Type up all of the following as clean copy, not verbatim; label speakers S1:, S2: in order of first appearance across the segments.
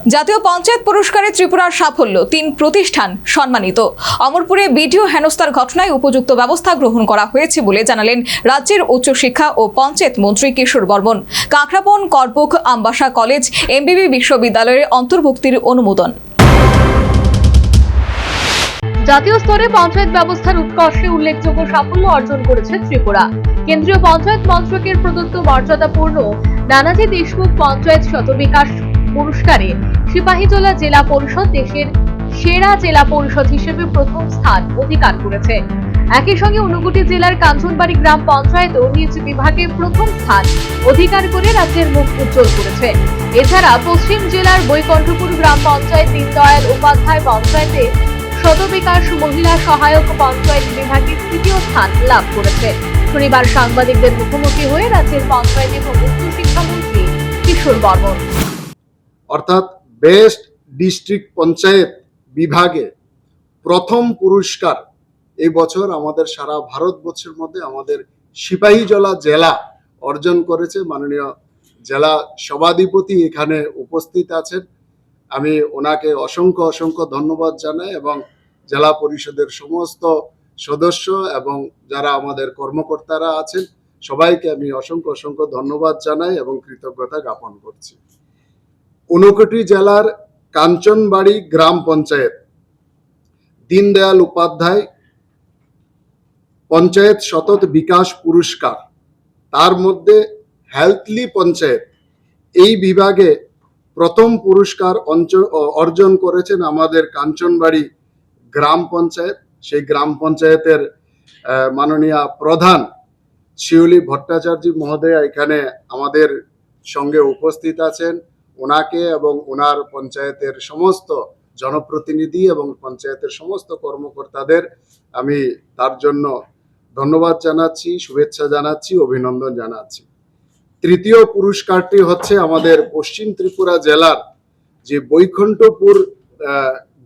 S1: জাতীয় পঞ্চায়েত পুরস্কারে ত্রিপুরার সাফল্য, 3 প্রতিষ্ঠান সম্মানিত। অমরপুরে বিডিও হেনস্থার ঘটনায় উপযুক্ত ব্যবস্থা গ্রহণ করা হয়েছে বলে জানালেন রাজ্যের উচ্চশিক্ষা ও পঞ্চায়েত মন্ত্রী কিশোর বর্মন। কাঁকড়াবন করবুক আমবাসা কলেজ এমবিবি বিশ্ববিদ্যালয়ের অন্তর্ভুক্তির অনুমোদন।
S2: জাতীয় স্তরে পঞ্চায়েত ব্যবস্থার উৎকর্ষে উল্লেখযোগ্য সাফল্য অর্জন করেছে ত্রিপুরা। কেন্দ্রীয় পঞ্চায়েত মন্ত্রকের প্রদত্ত মর্যাদাপূর্ণ নানাজি দেশমুখ পঞ্চায়েত শতবিকাশ পুরস্কারে সিপাহীজলা জেলা পরিষদ দেশের সেরা জেলা পরিষদ হিসেবে প্রথম স্থান অধিকার করেছে। একই সঙ্গে ঊনকোটি জেলার কাঞ্চনবাড়ি গ্রাম পঞ্চায়েতও নিজ বিভাগে প্রথম স্থান অধিকার করে রাজ্যের মুখ উজ্জ্বল করেছে। এছাড়া পশ্চিম জেলার বৈকুণ্ঠপুর গ্রাম পঞ্চায়েত দীনদয়াল উপাধ্যায় পঞ্চায়েতে শতবিকাশ মহিলা সহায়ক পঞ্চায়েত বিভাগে তৃতীয় স্থান লাভ করেছে। শনিবার সাংবাদিকদের মুখোমুখি হয়ে রাজ্যের পঞ্চায়েত এবং উচ্চশিক্ষামন্ত্রী কিশোর বর্মন
S3: অর্থাৎ বেস্ট ডিস্ট্রিক্ট পঞ্চায়েত বিভাগে প্রথম পুরস্কার এই বছর আমাদের সারা ভারতবর্ষের মধ্যে আমাদের সিপাহীজলা জেলা অর্জন করেছে। মাননীয় জেলা সভাধিপতি এখানে উপস্থিত আছেন, আমি ওনাকে অসংখ্য অসংখ্য ধন্যবাদ জানাই এবং জেলা পরিষদের সমস্ত সদস্য এবং যারা আমাদের কর্মকর্তারা আছেন সবাইকে আমি অসংখ্য অসংখ্য ধন্যবাদ জানাই এবং কৃতজ্ঞতা জ্ঞাপন করছি। ঊনকোটি জেলার কাঞ্চনবাড়ি গ্রাম পঞ্চায়েত দীনদয়াল উপাধ্যায় পঞ্চায়েত সতত বিকাশ পুরস্কার, তার মধ্যে হেলথলি পঞ্চায়েত এই বিভাগে প্রথম পুরস্কার অর্জন করেছেন আমাদের কাঞ্চনবাড়ি গ্রাম পঞ্চায়েত। সেই গ্রাম পঞ্চায়েতের মাননীয় প্রধান শিউলি ভট্টাচার্য মহোদয়া এখানে আমাদের সঙ্গে উপস্থিত আছেন। ওনাকে এবং ওনার পঞ্চায়েতের সমস্ত জনপ্রতিনিধি এবং পঞ্চায়েতের সমস্ত কর্মকর্তাদের আমি তার জন্য ধন্যবাদ জানাচ্ছি, শুভেচ্ছা জানাচ্ছি, অভিনন্দন জানাচ্ছি। তৃতীয় পুরস্কারটি হচ্ছে আমাদের পশ্চিম ত্রিপুরা জেলার যে বৈকুণ্ঠপুর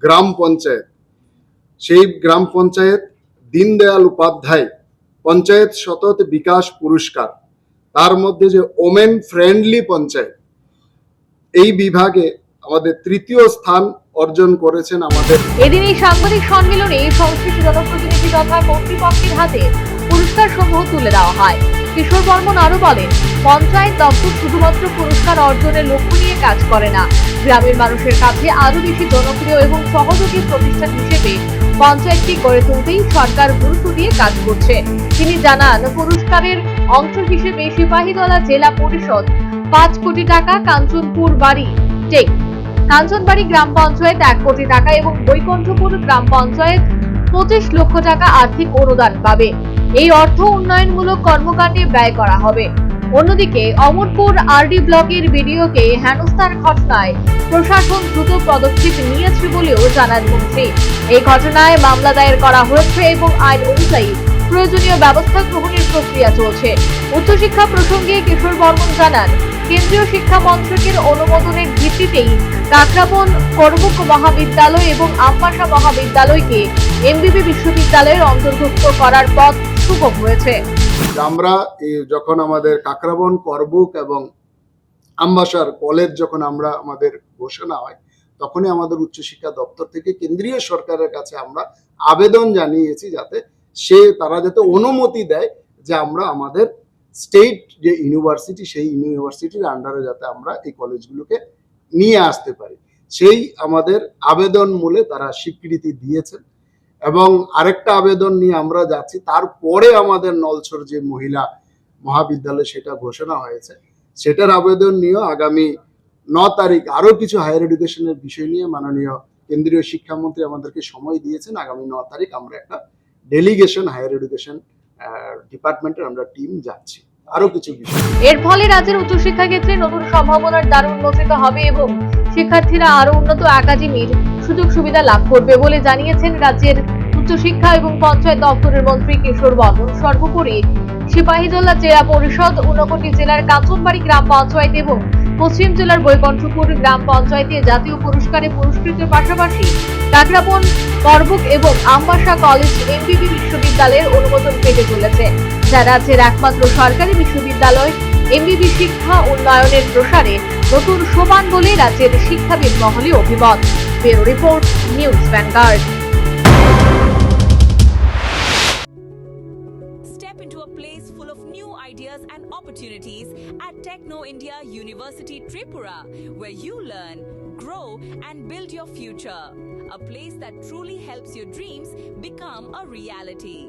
S3: গ্রাম পঞ্চায়েত, সেই গ্রাম পঞ্চায়েত দীনদয়াল উপাধ্যায় পঞ্চায়েত সতত বিকাশ পুরস্কার, তার মধ্যে যে ওমেন ফ্রেন্ডলি পঞ্চায়েত এই বিভাগে আমাদের তৃতীয় স্থান অর্জন করেছেন আমাদের।
S2: এদিন এই সাংবাদিক সম্মেলনে সংশ্লিষ্ট জনপ্রতিনিধি তথা কর্তৃপক্ষের হাতে পুরস্কার সমূহ তুলে দেওয়া হয়। কিশোর বর্মন আরো বলেন, পঞ্চায়েত দপ্তর শুধুমাত্র পুরস্কার অর্জনের লক্ষ্য নিয়ে কাজ করে না, গ্রামের মানুষের কাছে আরো বেশি জনপ্রিয় এবং সহযোগী প্রতিষ্ঠান হিসেবে পঞ্চায়েতটি গড়ে তুলতেই সরকার গুরুত্ব দিয়ে কাজ করছে। তিনি জানান, পুরস্কারের অংশ হিসেবে সিপাহীজলা জেলা পরিষদ 5 কোটি টাকা, কাঞ্চনবাড়ি গ্রাম পঞ্চায়েত 1 কোটি টাকা এবং বৈকুণ্ঠপুর গ্রাম পঞ্চায়েত 25 লক্ষ টাকা আর্থিক অনুদান পাবে। এই অর্থ উন্নয়নমূলক কর্মকাণ্ডে ব্যয় করা হবে। অন্যদিকে অমরপুর আরডি ব্লকের বিডিওকে হেনস্থার ঘটনায় প্রশাসন দ্রুত পদক্ষেপ নিয়েছে বলেও জানান মন্ত্রী। এই ঘটনায় মামলা দায়ের করা হয়েছে এবং আইন অনুযায়ী প্রয়োজনীয় ব্যবস্থা গ্রহণের প্রক্রিয়া চলছে। উচ্চশিক্ষা প্রসঙ্গে কিশোর বর্মন জানান, কেন্দ্রীয় শিক্ষা মন্ত্রকের অনুমোদনের ভিত্তিতেই কাঁকড়াবন করবুক মহাবিদ্যালয় এবং আমবাসা মহাবিদ্যালয়কে এমবিবি বিশ্ববিদ্যালয়ের অন্তর্ভুক্ত করার পথ সুগম হয়েছে।
S3: আমরা যখন আমাদের কাঁকড়াবন করবুক এবং আমবাসার কলেজ যখন আমাদের ঘোষণা হয়, তখনই আমাদের উচ্চশিক্ষা দপ্তর থেকে কেন্দ্রীয় সরকারের কাছে আমরা আবেদন জানিয়েছি যাতে তারা যাতে অনুমতি দেয় যে আমরা আমাদের স্টেট যে ইউনিভার্সিটি সেই ইউনিভার্সিটির আন্ডারে যাতে আমরা এই কলেজগুলোকে নিয়ে আসতে পারি। সেই আমাদের আবেদন মূলে তারা স্বীকৃতি দিয়েছেন এবং আরেকটা আবেদন নিয়ে আমরা যাচ্ছি। তারপরে আমাদের নলছর যে মহিলা মহাবিদ্যালয় সেটা ঘোষণা হয়েছে, সেটার আবেদন নিয়ে আগামী 9 তারিখ আরো কিছু হায়ার এডুকেশনের বিষয় নিয়ে মাননীয় কেন্দ্রীয় শিক্ষামন্ত্রী আমাদেরকে সময় দিয়েছেন। আগামী 9 তারিখ আমরা একটা ডেলিগেশন হায়ার এডুকেশন ডিপার্টমেন্টের আমরা টিম যাচ্ছি আরো কিছু বিষয়।
S2: এর ফলে রাজ্যের উচ্চশিক্ষা ক্ষেত্রে নতুন সম্ভাবনার দ্বার উন্মোচিত হবে এবং শিক্ষার্থীরা আরো উন্নত একাডেমির সুযোগ সুবিধা লাভ করবে বলে জানিয়েছেন রাজ্যের উচ্চশিক্ষা এবং পঞ্চায়েত দপ্তরের মন্ত্রী কিশোর বর্মন। সর্বোপরি সিপাহীজলা জেলা পরিষদ, ঊনকোটি জেলার কাঞ্চনবাড়ি গ্রাম পঞ্চায়েত এবং পশ্চিম জেলার বৈকুণ্ঠপুর গ্রাম পঞ্চায়েতে জাতীয় পুরস্কারে পুরস্কৃতের পাশাপাশি কাঁকড়াবন করবুক এবং আমবাসা কলেজ এমবিবি বিশ্ববিদ্যালয়ের অনুমোদন পেতে চলেছে, যা রাজ্যের একমাত্র সরকারি বিশ্ববিদ্যালয় এমবিবি শিক্ষা উন্নয়নের প্রসারে নতুন সোপান বলে রাজ্যের শিক্ষাবিদ মহলে অভিমত। Bureau report, news vanguard.
S4: Step into a place full of new ideas and opportunities at Techno India University Tripura, where you learn, grow and build your future. A place that truly helps your dreams become a reality.